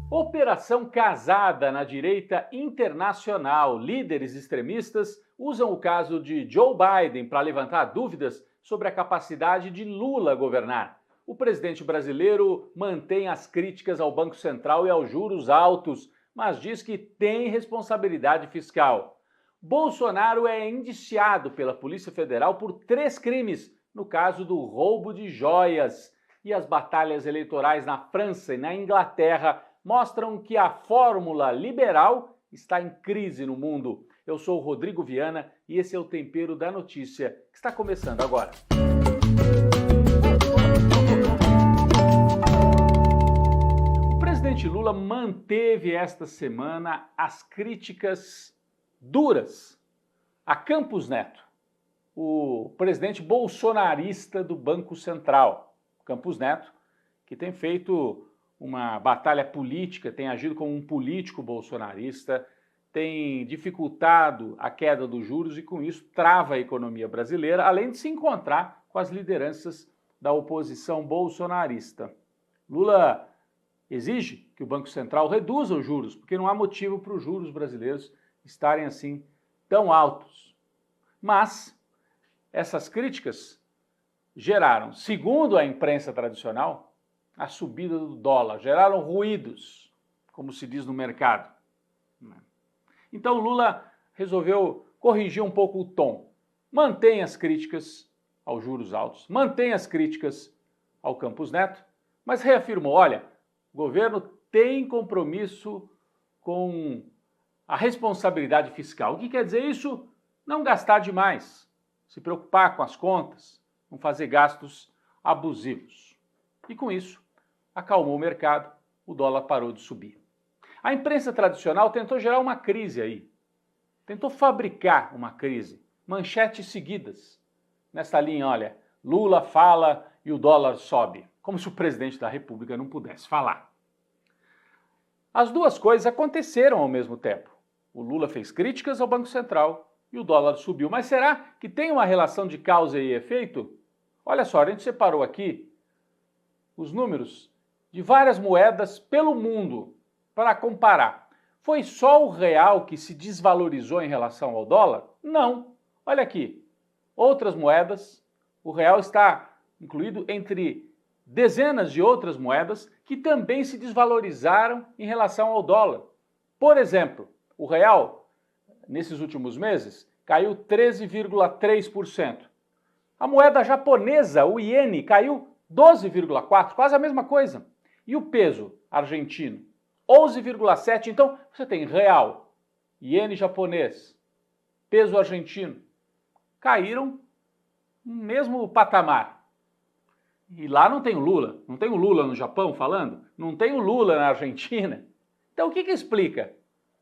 Operação Casada na direita internacional. Líderes extremistas usam o caso de Joe Biden para levantar dúvidas sobre a capacidade de Lula governar. O presidente brasileiro mantém as críticas ao Banco Central e aos juros altos, mas diz que tem responsabilidade fiscal. Bolsonaro é indiciado pela Polícia Federal por 3 crimes no caso do roubo de joias. E as batalhas eleitorais na França e na Inglaterra mostram que a fórmula liberal está em crise no mundo. Eu sou o Rodrigo Viana e esse é o Tempero da Notícia, que está começando agora. O presidente Lula manteve esta semana as críticas duras a Campos Neto, o presidente bolsonarista do Banco Central. Campos Neto, que tem feito uma batalha política, tem agido como um político bolsonarista, tem dificultado a queda dos juros e com isso trava a economia brasileira, além de se encontrar com as lideranças da oposição bolsonarista. Lula exige que o Banco Central reduza os juros, porque não há motivo para os juros brasileiros estarem assim tão altos. Mas essas críticas geraram, segundo a imprensa tradicional, a subida do dólar, geraram ruídos, como se diz no mercado. Então Lula resolveu corrigir um pouco o tom, mantém as críticas aos juros altos, mantém as críticas ao Campos Neto, mas reafirmou, olha, o governo tem compromisso com a responsabilidade fiscal. O que quer dizer isso? Não gastar demais, se preocupar com as contas, não fazer gastos abusivos. E com isso, acalmou o mercado, o dólar parou de subir. A imprensa tradicional tentou gerar uma crise aí, tentou fabricar uma crise, manchetes seguidas. Nessa linha, olha, Lula fala e o dólar sobe, como se o presidente da República não pudesse falar. As duas coisas aconteceram ao mesmo tempo. O Lula fez críticas ao Banco Central e o dólar subiu. Mas será que tem uma relação de causa e efeito? Olha só, a gente separou aqui os números de várias moedas pelo mundo para comparar. Foi só o real que se desvalorizou em relação ao dólar? Não. Olha aqui, outras moedas, o real está incluído entre dezenas de outras moedas que também se desvalorizaram em relação ao dólar. Por exemplo, o real, nesses últimos meses, caiu 13,3%. A moeda japonesa, o iene, caiu 12,4%, quase a mesma coisa. E o peso argentino, 11,7%. Então, você tem real, iene japonês, peso argentino, caíram no mesmo patamar. E lá não tem o Lula, não tem o Lula no Japão falando, não tem o Lula na Argentina. Então, o que explica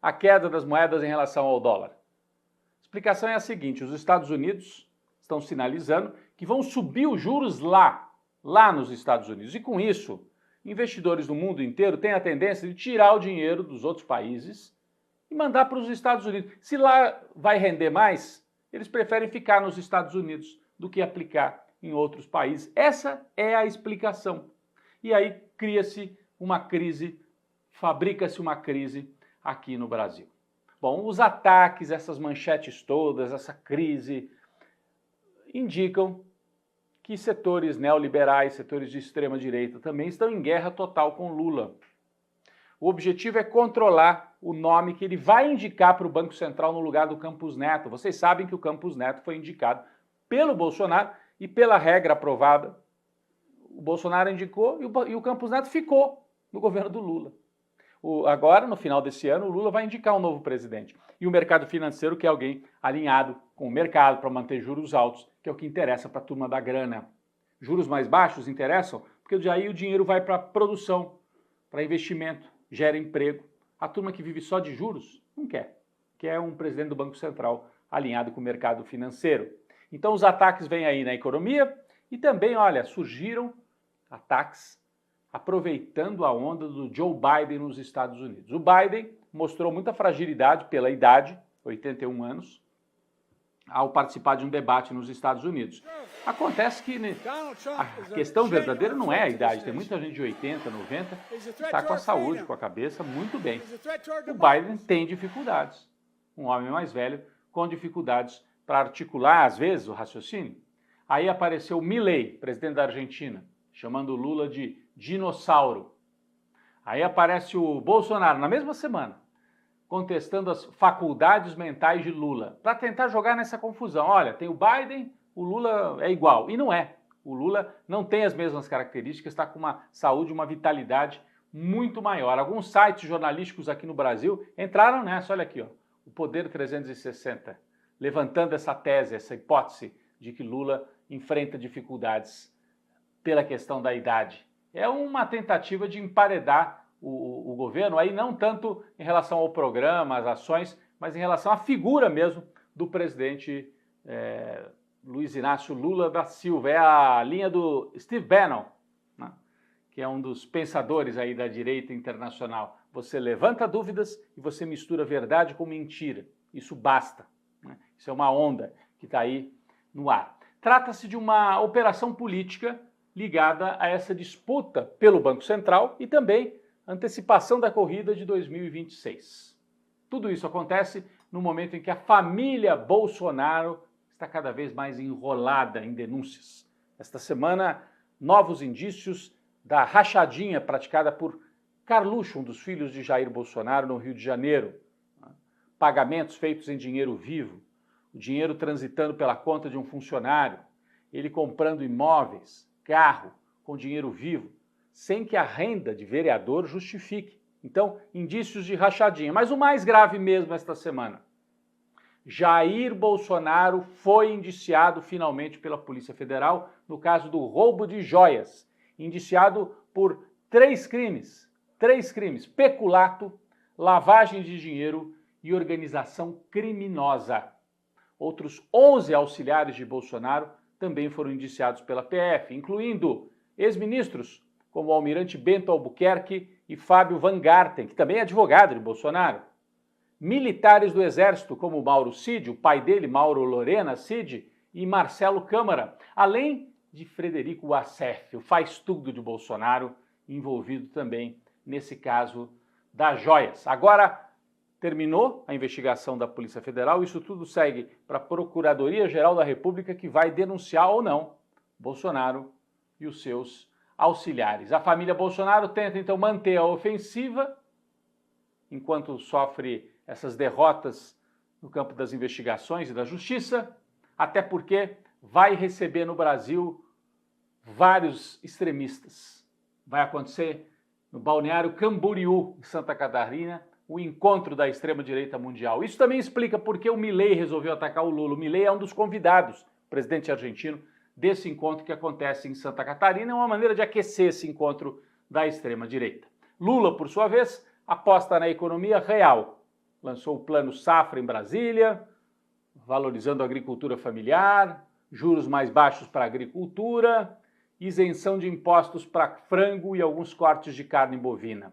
a queda das moedas em relação ao dólar? A explicação é a seguinte: os Estados Unidos estão sinalizando que vão subir os juros lá nos Estados Unidos. E com isso, investidores do mundo inteiro têm a tendência de tirar o dinheiro dos outros países e mandar para os Estados Unidos. Se lá vai render mais, eles preferem ficar nos Estados Unidos do que aplicar em outros países. Essa é a explicação. E aí cria-se uma crise, fabrica-se uma crise aqui no Brasil. Bom, os ataques, essas manchetes todas, essa crise, indicam que setores neoliberais, setores de extrema-direita também estão em guerra total com Lula. O objetivo é controlar o nome que ele vai indicar para o Banco Central no lugar do Campos Neto. Vocês sabem que o Campos Neto foi indicado pelo Bolsonaro e pela regra aprovada, o Bolsonaro indicou e o Campos Neto ficou no governo do Lula. Agora, no final desse ano, o Lula vai indicar um novo presidente. E o mercado financeiro quer alguém alinhado com o mercado para manter juros altos, que é o que interessa para a turma da grana. Juros mais baixos interessam, porque aí o dinheiro vai para produção, para investimento, gera emprego. A turma que vive só de juros não quer. Quer um presidente do Banco Central alinhado com o mercado financeiro. Então os ataques vêm aí na economia e também, olha, surgiram ataques aproveitando a onda do Joe Biden nos Estados Unidos. O Biden mostrou muita fragilidade pela idade, 81 anos, ao participar de um debate nos Estados Unidos. Acontece que a questão verdadeira não é a idade. Tem muita gente de 80, 90 que está com a saúde, com a cabeça muito bem. O Biden tem dificuldades. Um homem mais velho com dificuldades para articular, às vezes, o raciocínio. Aí apareceu Milei, presidente da Argentina, chamando o Lula de dinossauro. Aí aparece o Bolsonaro, na mesma semana, contestando as faculdades mentais de Lula, para tentar jogar nessa confusão. Olha, tem o Biden, o Lula é igual. E não é. O Lula não tem as mesmas características, está com uma saúde, uma vitalidade muito maior. Alguns sites jornalísticos aqui no Brasil entraram nessa, olha aqui, ó, o Poder 360, levantando essa tese, essa hipótese de que Lula enfrenta dificuldades pela questão da idade. É uma tentativa de emparedar o governo, aí não tanto em relação ao programa, às ações, mas em relação à figura mesmo do presidente Luiz Inácio Lula da Silva. É a linha do Steve Bannon, né, que é um dos pensadores aí da direita internacional. Você levanta dúvidas e você mistura verdade com mentira. Isso basta, né? Isso é uma onda que está aí no ar. Trata-se de uma operação política ligada a essa disputa pelo Banco Central e também antecipação da corrida de 2026. Tudo isso acontece no momento em que a família Bolsonaro está cada vez mais enrolada em denúncias. Esta semana, novos indícios da rachadinha praticada por Carluxo, um dos filhos de Jair Bolsonaro, no Rio de Janeiro. Pagamentos feitos em dinheiro vivo, o dinheiro transitando pela conta de um funcionário, ele comprando imóveis, carro, com dinheiro vivo, sem que a renda de vereador justifique. Então, indícios de rachadinha. Mas o mais grave mesmo esta semana, Jair Bolsonaro foi indiciado finalmente pela Polícia Federal no caso do roubo de joias, indiciado por três crimes, peculato, lavagem de dinheiro e organização criminosa. Outros 11 auxiliares de Bolsonaro também foram indiciados pela PF, incluindo ex-ministros como o almirante Bento Albuquerque e Fábio Van Garten, que também é advogado de Bolsonaro. Militares do Exército como Mauro Cid, o pai dele, Mauro Lorena Cid, e Marcelo Câmara, além de Frederico Wassef, o faz-tudo de Bolsonaro, envolvido também nesse caso das joias. Agora, terminou a investigação da Polícia Federal, isso tudo segue para a Procuradoria-Geral da República, que vai denunciar ou não Bolsonaro e os seus auxiliares. A família Bolsonaro tenta, então, manter a ofensiva, enquanto sofre essas derrotas no campo das investigações e da justiça, até porque vai receber no Brasil vários extremistas. Vai acontecer no Balneário Camboriú, em Santa Catarina, o encontro da extrema-direita mundial. Isso também explica por que o Milei resolveu atacar o Lula. O Milei é um dos convidados, presidente argentino, desse encontro que acontece em Santa Catarina. É uma maneira de aquecer esse encontro da extrema-direita. Lula, por sua vez, aposta na economia real. Lançou o Plano Safra em Brasília, valorizando a agricultura familiar, juros mais baixos para a agricultura, isenção de impostos para frango e alguns cortes de carne bovina.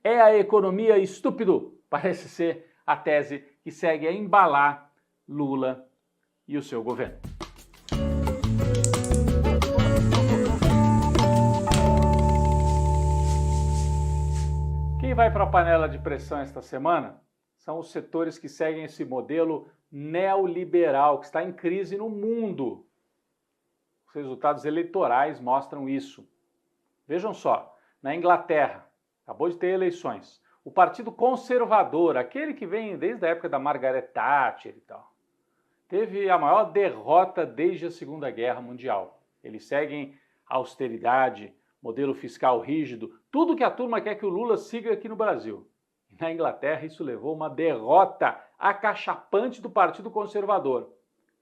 É a economia estúpido, parece ser a tese que segue a embalar Lula e o seu governo. Quem vai para a panela de pressão esta semana são os setores que seguem esse modelo neoliberal que está em crise no mundo. Os resultados eleitorais mostram isso. Vejam só, na Inglaterra, acabou de ter eleições, o Partido Conservador, aquele que vem desde a época da Margaret Thatcher e tal, teve a maior derrota desde a Segunda Guerra Mundial. Eles seguem austeridade, modelo fiscal rígido, tudo que a turma quer que o Lula siga aqui no Brasil. Na Inglaterra, isso levou uma derrota acachapante do Partido Conservador.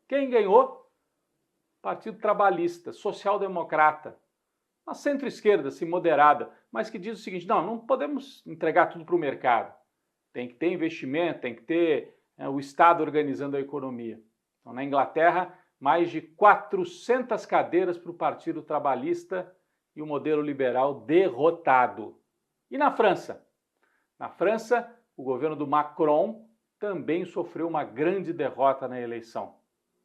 Quem ganhou? Partido Trabalhista, Social-Democrata, uma centro-esquerda, assim, moderada, mas que diz o seguinte: não podemos entregar tudo para o mercado. Tem que ter investimento, tem que ter o Estado organizando a economia. Então, na Inglaterra, mais de 400 cadeiras para o Partido Trabalhista e o modelo liberal derrotado. E na França? Na França, o governo do Macron também sofreu uma grande derrota na eleição.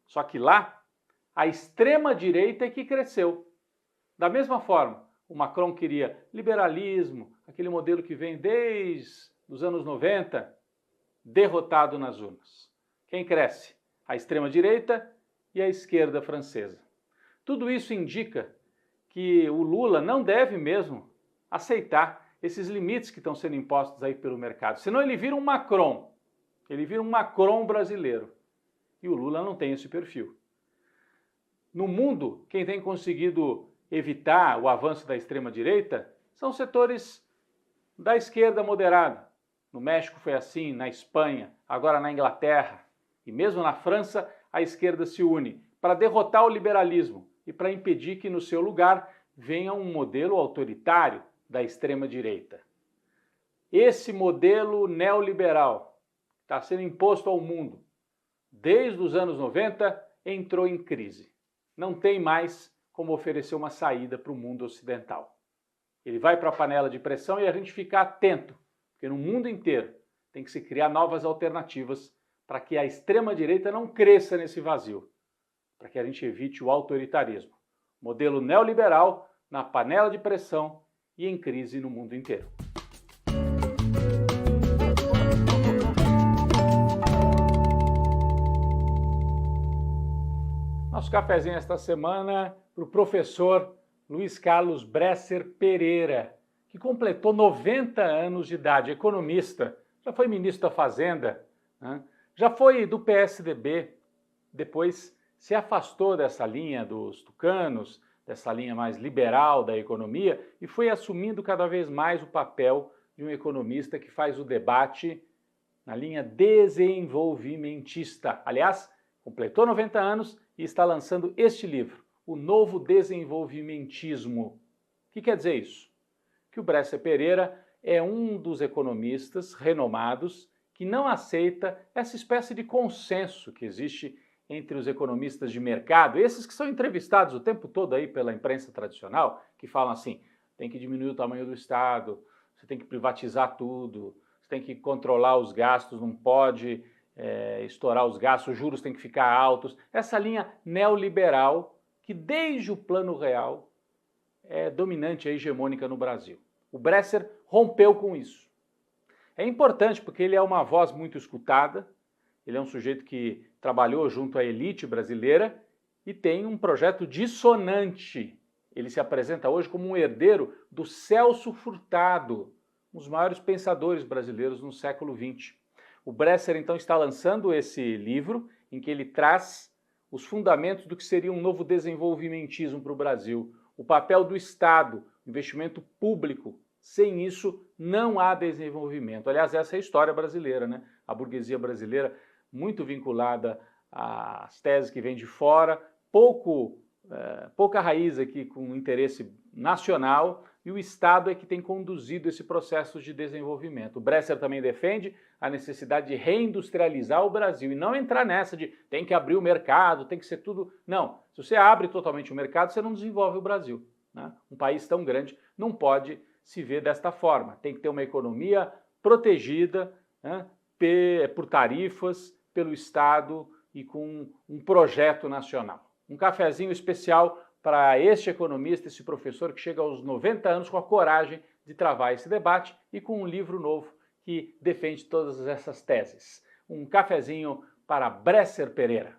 Só que lá, a extrema-direita é que cresceu. Da mesma forma, o Macron queria liberalismo, aquele modelo que vem desde os anos 90, derrotado nas urnas. Quem cresce? A extrema-direita e a esquerda francesa. Tudo isso indica que o Lula não deve mesmo aceitar esses limites que estão sendo impostos aí pelo mercado. Senão ele vira um Macron brasileiro. E o Lula não tem esse perfil. No mundo, quem tem conseguido evitar o avanço da extrema-direita são setores da esquerda moderada. No México foi assim, na Espanha, agora na Inglaterra. E mesmo na França, a esquerda se une para derrotar o liberalismo e para impedir que no seu lugar venha um modelo autoritário da extrema-direita. Esse modelo neoliberal está sendo imposto ao mundo desde os anos 90, entrou em crise. Não tem mais como oferecer uma saída para o mundo ocidental. Ele vai para a panela de pressão e a gente fica atento, porque no mundo inteiro tem que se criar novas alternativas para que a extrema-direita não cresça nesse vazio, para que a gente evite o autoritarismo. Modelo neoliberal na panela de pressão e em crise no mundo inteiro. Nosso cafezinho esta semana para o professor Luiz Carlos Bresser Pereira, que completou 90 anos de idade, economista, já foi ministro da Fazenda, né? Já foi do PSDB, depois se afastou dessa linha dos tucanos, dessa linha mais liberal da economia e foi assumindo cada vez mais o papel de um economista que faz o debate na linha desenvolvimentista. Aliás, completou 90 anos e está lançando este livro, O Novo Desenvolvimentismo. O que quer dizer isso? Que o Bresser Pereira é um dos economistas renomados que não aceita essa espécie de consenso que existe entre os economistas de mercado, esses que são entrevistados o tempo todo aí pela imprensa tradicional, que falam assim, tem que diminuir o tamanho do Estado, você tem que privatizar tudo, você tem que controlar os gastos, não pode estourar os gastos, os juros têm que ficar altos. Essa linha neoliberal que desde o Plano Real é dominante e hegemônica no Brasil. O Bresser rompeu com isso. É importante porque ele é uma voz muito escutada, ele é um sujeito que trabalhou junto à elite brasileira e tem um projeto dissonante. Ele se apresenta hoje como um herdeiro do Celso Furtado, um dos maiores pensadores brasileiros no século XX. O Bresser, então, está lançando esse livro em que ele traz os fundamentos do que seria um novo desenvolvimentismo para o Brasil. O papel do Estado, investimento público. Sem isso, não há desenvolvimento. Aliás, essa é a história brasileira, né? A burguesia brasileira, muito vinculada às teses que vêm de fora, pouca raiz aqui com interesse nacional, e o Estado é que tem conduzido esse processo de desenvolvimento. O Bresser também defende a necessidade de reindustrializar o Brasil e não entrar nessa de tem que abrir o mercado, tem que ser tudo... Não, se você abre totalmente o mercado, você não desenvolve o Brasil, né? Um país tão grande não pode se ver desta forma. Tem que ter uma economia protegida, né, por tarifas, pelo Estado e com um projeto nacional. Um cafezinho especial para este economista, esse professor que chega aos 90 anos com a coragem de travar esse debate e com um livro novo que defende todas essas teses. Um cafezinho para Bresser Pereira.